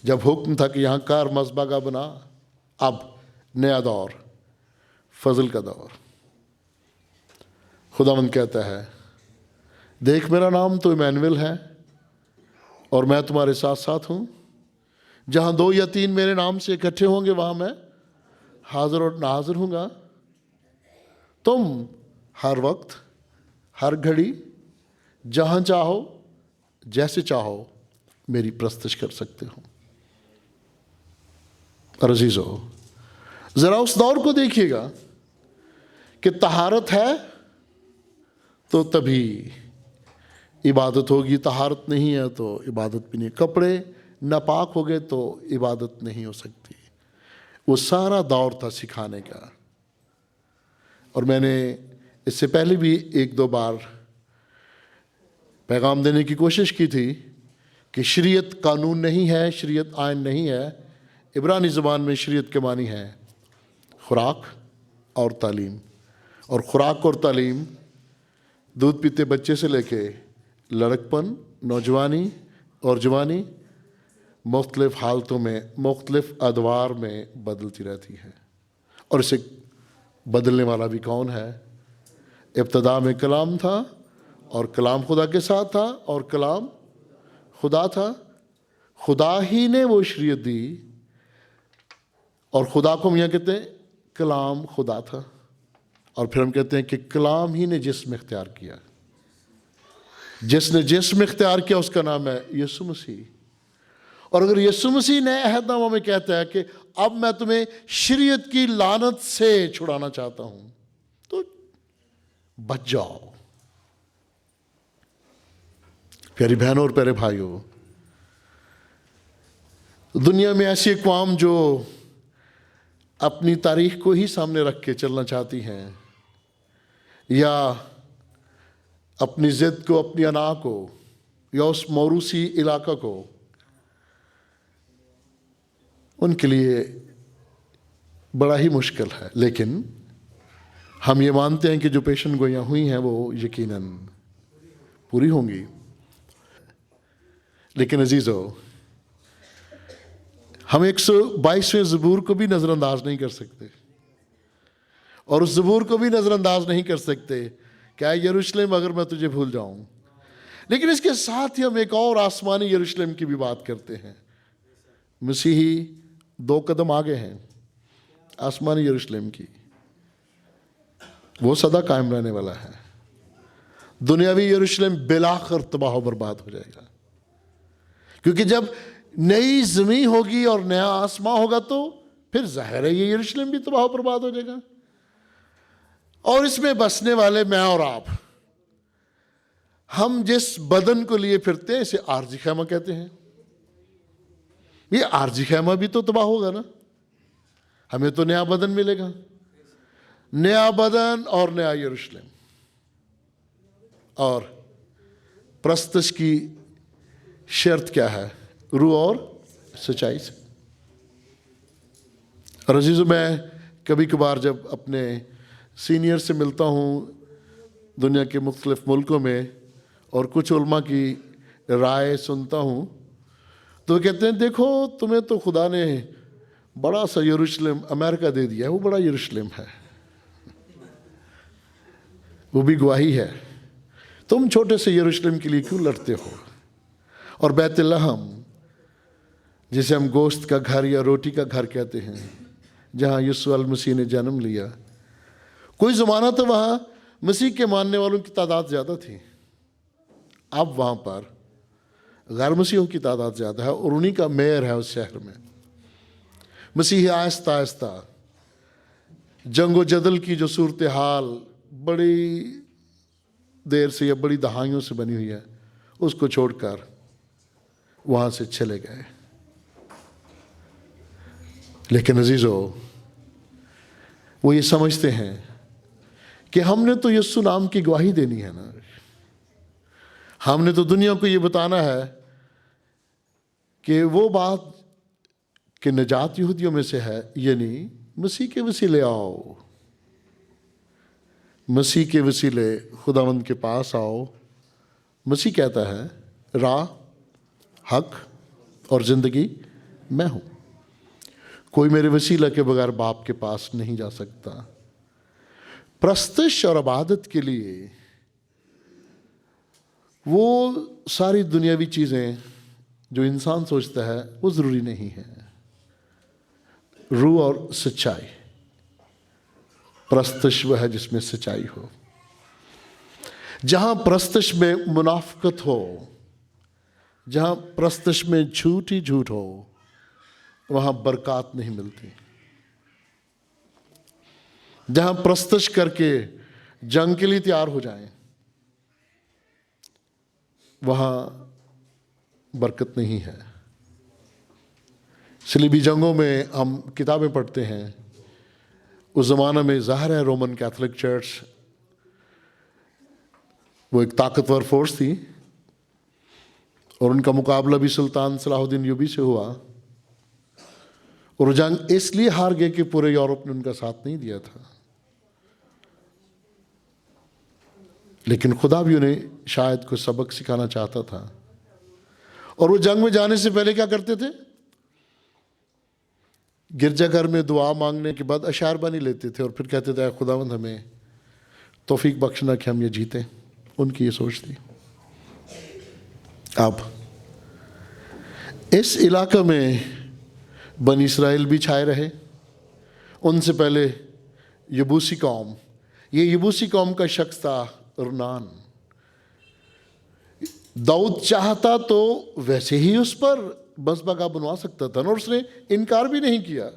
जब हुक्म था कि यहाँ कार मज़बा बना, अब नया दौर, फजल का दौर। खुदावंद कहता है, देख मेरा नाम तो इमैनुएल है, और मैं तुम्हारे साथ साथ हूँ। जहाँ 2 या 3 मेरे नाम से इकट्ठे होंगे, वहाँ मैं हाजिर और नाजिर हूँगा। तुम हर वक्त, हर घड़ी, जहाँ चाहो, जैसे चाहो, मेरी प्रस्तश कर सकते हो। और अजीज़ो, ज़रा उस दौर को देखिएगा कि तहारत है तो तभी इबादत होगी, तहारत नहीं है तो इबादत भी नहीं। कपड़े नापाक हो गए तो इबादत नहीं हो सकती। वो सारा दौर था सिखाने का। और मैंने इससे पहले भी 1-2 बार पैगाम देने की कोशिश की थी कि शरीयत कानून नहीं है, शरीयत आइन नहीं है। इब्रानी ज़बान में शरीयत के मानी है खुराक और तालीम। और खुराक और तालीम दूध पीते बच्चे से लेके लड़कपन, नौजवानी और जवानी, मुख्तलिफ हालतों में, मुख्तलिफ अदवार में बदलती रहती है। और इसे बदलने वाला भी कौन है? इब्तदा में कलाम था, और कलाम खुदा के साथ था, और कलाम खुदा था। खुदा ही ने वो शरीयत दी, और खुदा को हम यहाँ कहते हैं कलाम खुदा था। और फिर हम कहते हैं कि कलाम ही ने जिस्म इख्तियार किया। जिसने जिस्म इख्तियार किया उसका नाम है यीशु मसीह। और अगर यीशु मसीह नए अहदनामा में कहता है कि अब मैं तुम्हें शरीयत की लानत से छुड़ाना चाहता हूँ, तो बच जाओ। प्यारी बहनों और प्यारे भाइयों, दुनिया में ऐसी अक़वाम जो अपनी तारीख को ही सामने रख के चलना चाहती हैं, या अपनी ज़िद को, अपनी अना को, या उस मौरूसी इलाका को, उनके लिए बड़ा ही मुश्किल है। लेकिन हम ये मानते हैं कि जो पेशन गोइयाँ हुई हैं वो यकीनन पूरी होंगी। लेकिन अजीज़ों, हम 122वें ज़बूर को भी नज़रअंदाज नहीं कर सकते, और उस ज़बूर को भी नज़रअंदाज नहीं कर सकते, क्या यरूशलेम अगर मैं तुझे भूल जाऊं। लेकिन इसके साथ ही हम एक और आसमानी यरूशलेम की भी बात करते हैं। मसीही 2 कदम आगे हैं आसमानी यरूशलेम की। वो सदा कायम रहने वाला है। दुनियावी यरूशलेम बिलाखिर तबाह बर्बाद हो जाएगा, क्योंकि जब नई ज़मीन होगी और नया आसमां होगा तो फिर ज़ाहिर है ये यरूशलेम भी तबाह बर्बाद हो जाएगा। और इसमें बसने वाले मैं और आप, हम जिस बदन को लिए फिरते हैं इसे आरजी खैमा कहते हैं। ये आरजी खैमा भी तो तबाह होगा ना, हमें तो नया बदन मिलेगा, नया बदन और नया यरूशलेम। और प्रस्तश की शर्त क्या है? रूह और सच्चाई से। और अजीज़ों, मैं कभी कभार जब अपने सीनियर से मिलता हूँ दुनिया के मुख्तलिफ मुल्कों में और कुछ उलमा की राय सुनता हूँ, तो कहते हैं देखो तुम्हें तो खुदा ने बड़ा सा यरूशलेम अमेरिका दे दिया है, वो बड़ा यरूशलेम है, वो भी गवाही है, तुम छोटे से यरूशलेम के लिए क्यों लड़ते हो? और बैतलहम, जिसे हम गोश्त का घर या रोटी का घर कहते हैं, जहाँ यीशु अल मसीह ने जन्म लिया, कोई ज़माना तो वहाँ मसीह के मानने वालों की तादाद ज़्यादा थी, अब वहाँ पर गैर मसीहों की तादाद ज़्यादा है और उन्हीं का मेयर है उस शहर में। मसीह आहिस्ता आहिस्ता जंगो जदल की जो सूरत हाल बड़ी देर से या बड़ी दहाइयों से बनी हुई है, उसको छोड़कर वहाँ से चले गए। लेकिन अजीज़ों, वो ये समझते हैं कि हमने तो यीशु नाम की गवाही देनी है ना, हमने तो दुनिया को ये बताना है कि वो बात कि निजात यहूदियों में से है, यानी मसीह के वसीले आओ, मसीह के वसीले खुदावंद के पास आओ। मसीह कहता है राह, हक और ज़िंदगी मैं हूँ, कोई मेरे वसीला के बगैर बाप के पास नहीं जा सकता। प्रस्तश और इबादत के लिए वो सारी दुनियावी चीज़ें जो इंसान सोचता है वो ज़रूरी नहीं है। रूह और सच्चाई, प्रस्तश वह है जिसमें सच्चाई हो। जहाँ प्रस्तश में मुनाफकत हो, जहाँ प्रस्तश में झूठ ही झूठ हो, वहाँ बरकत नहीं मिलती। जहाँ प्रस्तश करके जंग के लिए तैयार हो जाएं, वहाँ बरकत नहीं है। सलीबी जंगों में हम किताबें पढ़ते हैं, उस ज़माना में ज़ाहिर है रोमन कैथोलिक चर्च वो एक ताकतवर फोर्स थी और उनका मुकाबला भी सुल्तान सलाहुद्दीन यूबी से हुआ, और वो जंग इसलिए हार गए कि पूरे यूरोप ने उनका साथ नहीं दिया था। लेकिन खुदा भी उन्हें शायद कुछ सबक सिखाना चाहता था, और वो जंग में जाने से पहले क्या करते थे? गिरजाघर में दुआ मांगने के बाद अशार बानी लेते थे और फिर कहते थे खुदावंद हमें तौफीक बख्शना कि हम ये जीतें। उनकी ये सोच थी। अब इस इलाके में बनी इसराइल भी छाए रहे, उनसे पहले यबूसी कौम, ये यबूसी कौम का शख्स था रुनान। दाऊद चाहता तो वैसे ही उस पर मज़बा बनवा सकता था और उसने इनकार भी नहीं किया।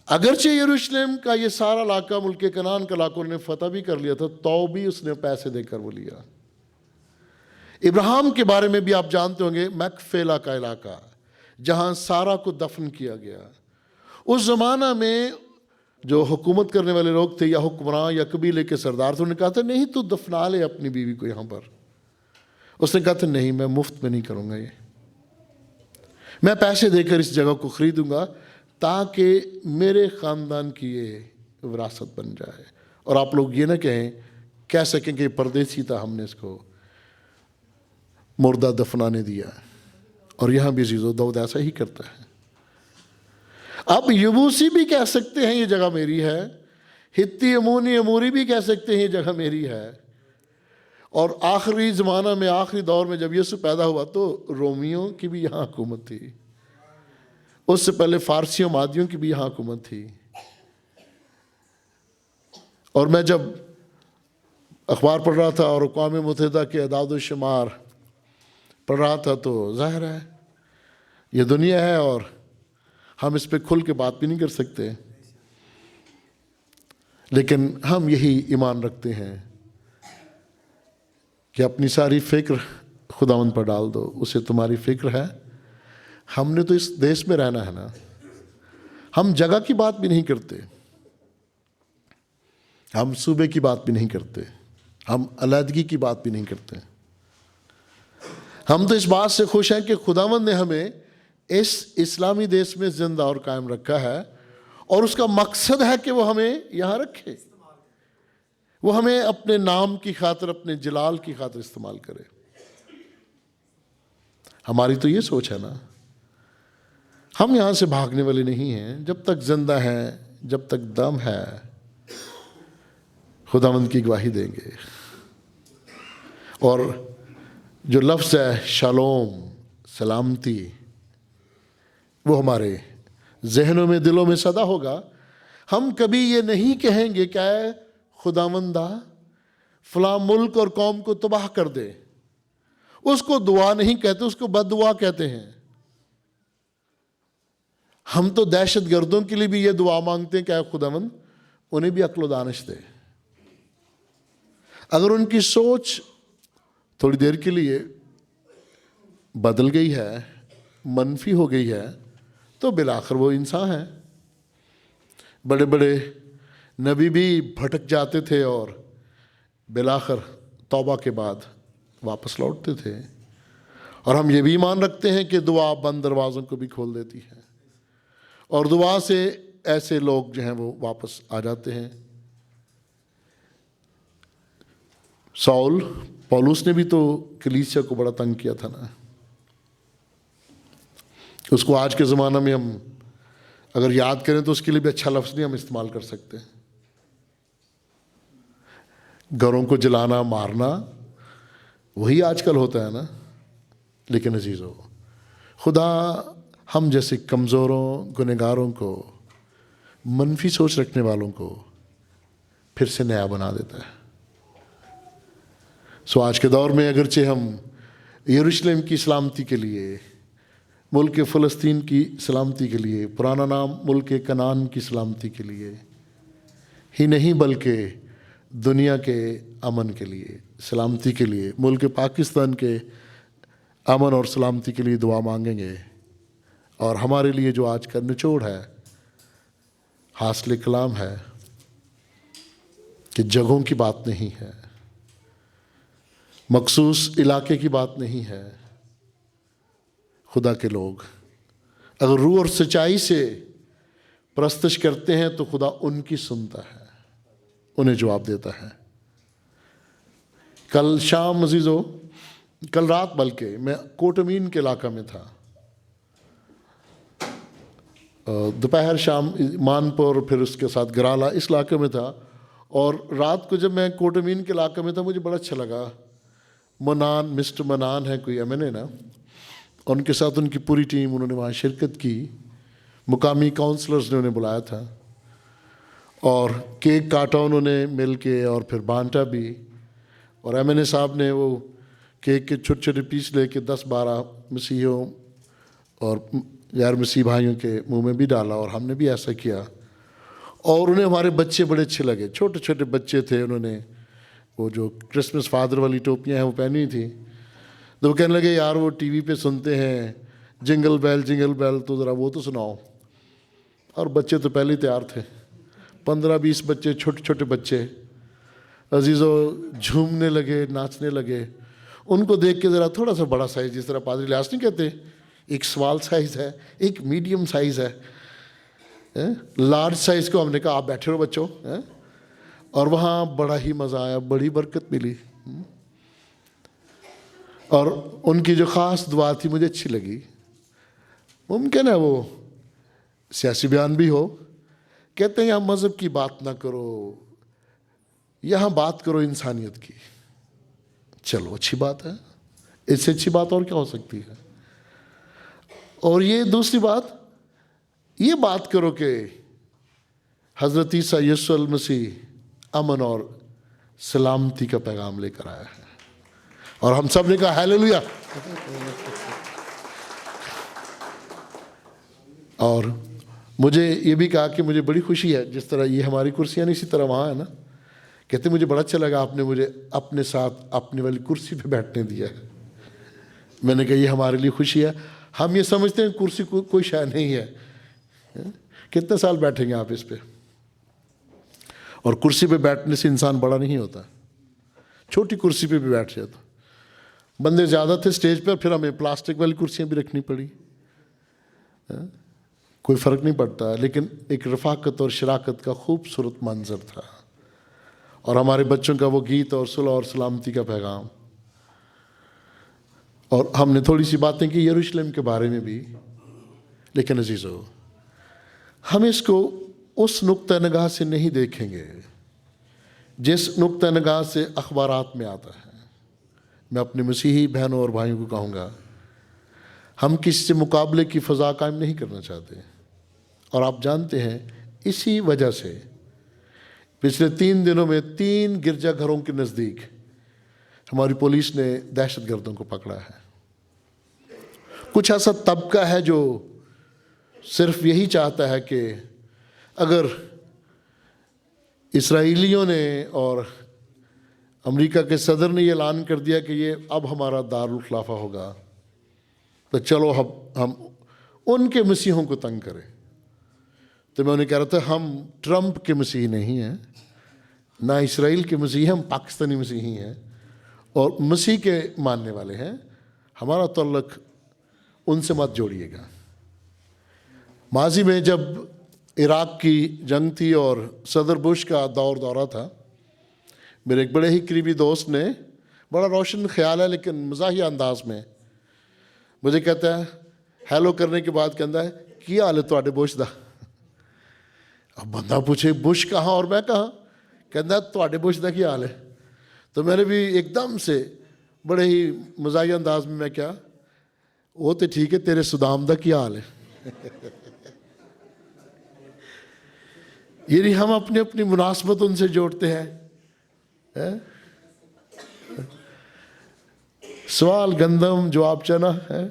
अगरचे यरूशलेम का ये सारा इलाका, मुल्क कनान का इलाका उन्होंने फतह भी कर लिया था, तो भी उसने पैसे देकर वो लिया। इब्राहिम के बारे में भी आप जानते होंगे, मैकफेला का इलाका जहां सारा को दफन किया गया। उस जमाना में जो हुकूमत करने वाले लोग थे या हुक्मरान या कबीले के सरदार थे, उन्होंने कहा था नहीं तू दफना ले अपनी बीवी को यहाँ पर। उसने कहा था नहीं, मैं मुफ्त में नहीं करूँगा, ये मैं पैसे देकर इस जगह को खरीदूंगा ताकि मेरे ख़ानदान की ये विरासत बन जाए, और आप लोग ये ना कह सकें कि परदेसी था, हमने इसको मुर्दा दफनाने दिया। और यहाँ भी अज़ीज़ो दाऊद ऐसा ही करता है। अब यबूसी भी कह सकते हैं ये जगह मेरी है, हित्ती अमूनी अमूरी भी कह सकते हैं ये जगह मेरी है। और आखिरी ज़माना में, आखिरी दौर में जब यीशु पैदा हुआ तो रोमियों की भी यहाँ हुकूमत थी, उससे पहले फारसियों मादियों की भी यहाँ हुकूमत थी। और मैं जब अखबार पढ़ रहा था और अक़वाम मुत्तहिदा के अदाद शुमार पढ़ रहा था, तो ज़ाहिर है ये दुनिया है और हम इस पे खुल के बात भी नहीं कर सकते, लेकिन हम यही ईमान रखते हैं कि अपनी सारी फ़िक्र खुदावंद पर डाल दो, उसे तुम्हारी फ़िक्र है। हमने तो इस देश में रहना है ना, हम जगह की बात भी नहीं करते, हम सूबे की बात भी नहीं करते, हम अलहदगी की बात भी नहीं करते। हम तो इस बात से खुश हैं कि खुदावंद ने हमें इस इस्लामी देश में जिंदा और कायम रखा है, और उसका मकसद है कि वो हमें यहाँ रखे, वो हमें अपने नाम की खातिर, अपने जलाल की खातिर इस्तेमाल करे। हमारी तो ये सोच है ना, हम यहाँ से भागने वाले नहीं हैं। जब तक जिंदा हैं, जब तक दम है, खुदावंद की गवाही देंगे। और जो लफ्ज़ है शालोम, सलामती, वो हमारे जहनों में, दिलों में सदा होगा। हम कभी ये नहीं कहेंगे क्या है खुदावंदा फलां मुल्क और कौम को तबाह कर दे, उसको दुआ नहीं कहते, उसको बद्दुआ कहते हैं। हम तो दहशत गर्दों के लिए भी ये दुआ मांगते हैं क्या खुदावंद उन्हें भी अक्ल दानिश दे। अगर उनकी सोच थोड़ी देर के लिए बदल गई है, मनफी हो गई है, तो बिलाखिर वो इंसान है। बड़े बड़े नबी भी भटक जाते थे और बिलाखिर तौबा के बाद वापस लौटते थे। और हम ये भी ईमान रखते हैं कि दुआ बंद दरवाज़ों को भी खोल देती है, और दुआ से ऐसे लोग जो हैं वो वापस आ जाते हैं। साउल, पौलुस ने भी तो कलीसिया को बड़ा तंग किया था ना। उसको आज के ज़माना में हम अगर याद करें तो उसके लिए भी अच्छा लफ्ज़ नहीं हम इस्तेमाल कर सकते। घरों को जलाना, मारना, वही आजकल होता है ना। लेकिन अजीज़ों, खुदा हम जैसे कमज़ोरों, गुनहगारों को, मनफी सोच रखने वालों को फिर से नया बना देता है। सो आज के दौर में अगरचे हम यरूशलेम की सलामती के लिए, मुल्क फ़लस्तीन की सलामती के लिए, पुराना नाम मुल्क कनान की सलामती के लिए ही नहीं बल्कि दुनिया के अमन के लिए, सलामती के लिए, मुल्क पाकिस्तान के अमन और सलामती के लिए दुआ मांगेंगे। और हमारे लिए जो आज का निचोड़ है, हासिल कलाम है कि जगहों की बात नहीं है, मखसूस इलाके की बात नहीं है। खुदा के लोग अगर रूह और सच्चाई से प्रस्तश करते हैं तो खुदा उनकी सुनता है, उन्हें जवाब देता है। कल शाम अजीज़ों, कल रात बल्कि मैं कोटमीन के इलाका में था, दोपहर शाम मानपुर, फिर उसके साथ गराला, इस इलाके में था। और रात को जब मैं कोटमीन के इलाके में था, मुझे बड़ा अच्छा लगा। मनान, मिस्टर मनान है कोई MNA ना, उनके साथ उनकी पूरी टीम, उन्होंने वहाँ शिरकत की। मुकामी काउंसलर्स ने उन्हें बुलाया था और केक काटा उन्होंने मिल के, और फिर बांटा भी। और MNA साहब ने वो केक के छोटे छोटे पीस लेके 10-12 मसीहियों और गैर मसीह भाइयों के मुंह में भी डाला, और हमने भी ऐसा किया। और उन्हें हमारे बच्चे बड़े अच्छे लगे, छोटे छोटे बच्चे थे, उन्होंने वो जो क्रिसमस फादर वाली टोपियाँ हैं वो पहनी हुई थी। तो वो कहने लगे यार वो टीवी पे सुनते हैं जिंगल बेल, तो ज़रा वो तो सुनाओ। और बच्चे तो पहले ही तैयार थे, 15-20 बच्चे, छोटे छोटे बच्चे अजीज़ों झूमने लगे, नाचने लगे। उनको देख के ज़रा थोड़ा सा बड़ा साइज़, जिस तरह पादरी लिहाज नहीं कहते, एक स्मॉल साइज़ है, एक मीडियम साइज़ है, लार्ज साइज़ को हमने कहा आप बैठे रहो बच्चों, और वहाँ बड़ा ही मज़ा आया, बड़ी बरकत मिली। और उनकी जो ख़ास दुआ थी मुझे अच्छी लगी। मुमकिन है वो सियासी बयान भी हो, कहते हैं यहाँ मज़हब की बात ना करो, यहाँ बात करो इंसानियत की। चलो अच्छी बात है, इससे अच्छी बात और क्या हो सकती है। और ये दूसरी बात, ये बात करो कि हज़रत ईसा यीशु मसीह अमन और सलामती का पैगाम लेकर आया है। और हम सब ने कहा हालेलुया। और मुझे ये भी कहा कि मुझे बड़ी खुशी है, जिस तरह ये हमारी कुर्सियाँ नहीं, इसी तरह वहाँ है ना। कहते मुझे बड़ा अच्छा लगा आपने मुझे अपने साथ अपनी वाली कुर्सी पे बैठने दिया है। मैंने कहा ये हमारे लिए खुशी है। हम ये समझते हैं कुर्सी कोई शय नहीं है, कितने साल बैठेंगे आप इस पे। और कुर्सी पे बैठने से इंसान बड़ा नहीं होता, छोटी कुर्सी पे भी बैठ जाता। बंदे ज़्यादा थे स्टेज पर, फिर हमें प्लास्टिक वाली कुर्सियाँ भी रखनी पड़ी, कोई फ़र्क नहीं पड़ता। लेकिन एक रफ़ाकत और शराकत का खूबसूरत मंजर था। और हमारे बच्चों का वो गीत और सुलह और सलामती का पैगाम। और हमने थोड़ी सी बातें की यरूशलेम के बारे में भी। लेकिन अजीज़ों, हम इसको उस नुक्ता निगाह से नहीं देखेंगे जिस नुक्ता निगाह से अखबारात में आता है। मैं अपने मसीही बहनों और भाइयों को कहूँगा, हम किसी से मुकाबले की फ़ज़ा कायम नहीं करना चाहते। और आप जानते हैं इसी वजह से पिछले 3 दिनों में 3 गिरजाघरों के नज़दीक हमारी पुलिस ने दहशतगर्दों को पकड़ा है। कुछ ऐसा तबका है जो सिर्फ यही चाहता है कि अगर इसराइलियों ने और अमेरिका के सदर ने ये ऐलान कर दिया कि ये अब हमारा दारुल खिलाफा होगा, तो चलो हम उनके मसीहों को तंग करें। तो मैं उन्हें कह रहा था, हम ट्रंप के मसीही नहीं हैं, ना इसराइल के मसीही, हम पाकिस्तानी मसीही हैं और मसीह के मानने वाले हैं। हमारा तल्लक उनसे मत जोड़िएगा। माजी में जब इराक की जंग थी और सदर बुश का दौरा था, मेरे एक बड़े ही करीबी दोस्त ने, बड़ा रोशन ख्याल है लेकिन मज़ाहिया अंदाज में, मुझे कहता है, हेलो करने के बाद कहता है की हाल है तुहाडे बुश दा। अब बंदा पूछे बुश कहाँ और मैं कहाँ, कहता तुहाडे बुश दा की हाल है। तो मैंने भी एकदम से बड़े ही मज़ाहिया अंदाज में मैं क्या, वो तो ठीक है, तेरे सुदाम दा की हाल है। यानी हम अपनी अपनी मुनासबत उनसे जोड़ते हैं, सवाल गंदम जवाब चना है,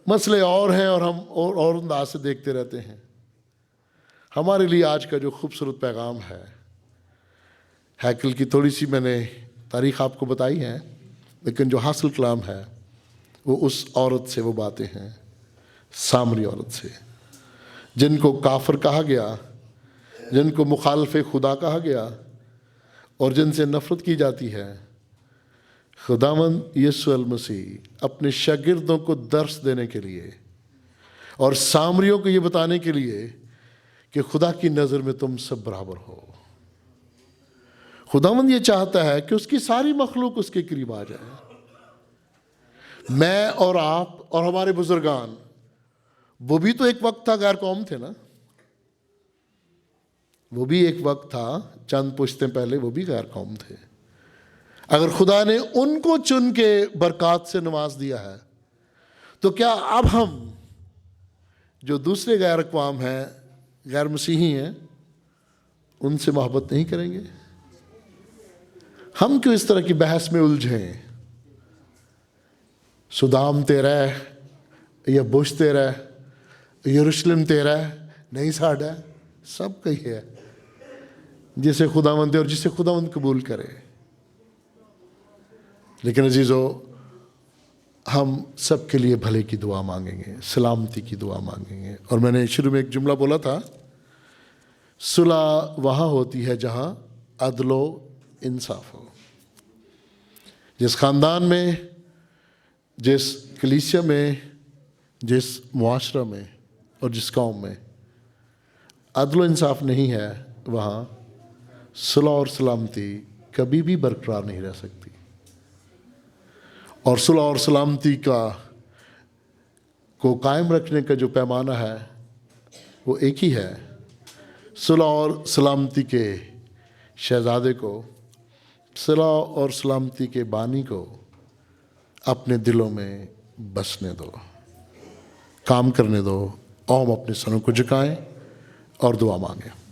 मसले और हैं और हम और अंदाज से देखते रहते हैं। हमारे लिए आज का जो खूबसूरत पैगाम है, हैकल की थोड़ी सी मैंने तारीख़ आपको बताई है, लेकिन जो हासिल कलाम है वो उस औरत से वो बातें हैं, सामरी औरत से, जिनको काफिर कहा गया, जिनको मुखालफ़े खुदा कहा गया और जिनसे नफ़रत की जाती है। खुदावंद यीशु अल मसीह अपने शागिर्दों को दर्स देने के लिए और सामरियों को ये बताने के लिए कि खुदा की नज़र में तुम सब बराबर हो। खुदावंद ये चाहता है कि उसकी सारी मखलूक उसके करीब आ जाए। मैं और आप और हमारे बुजुर्गान, वो भी तो एक वक्त था गैर कौम थे ना, वो भी एक वक्त था चंद पुश्तें पहले वो भी गैर कौम थे। अगर खुदा ने उनको चुन के बरकत से नवाज दिया है, तो क्या अब हम जो दूसरे गैर अक़वाम हैं, गैर मसीही हैं, उनसे मोहब्बत नहीं करेंगे? हम क्यों इस तरह की बहस में उलझें? सुदाम तेरा है या बुश तेरा है, यरूशलेम तेरा है, नहीं साड़ा है, सबका ही है, जिसे खुदावंद दे और जिसे खुदावंद कबूल करे। लेकिन अजीज़ों, हम सबके लिए भले की दुआ मांगेंगे, सलामती की दुआ मांगेंगे। और मैंने शुरू में एक जुमला बोला था, सुलह वहाँ होती है जहाँ अदलो इंसाफ हो। जिस ख़ानदान में, जिस कलीसिया में, जिस मुआशरा में और जिस कौम में अदलो इंसाफ नहीं है, वहाँ सुलह और सलामती कभी भी बरकरार नहीं रह सकती। और सुलह और सलामती को कायम रखने का जो पैमाना है वो एक ही है। सुलह और सलामती के शहजादे को, सुलह और सलामती के बानी को अपने दिलों में बसने दो, काम करने दो। और हम अपने सरों को झुकाएं और दुआ मांगें।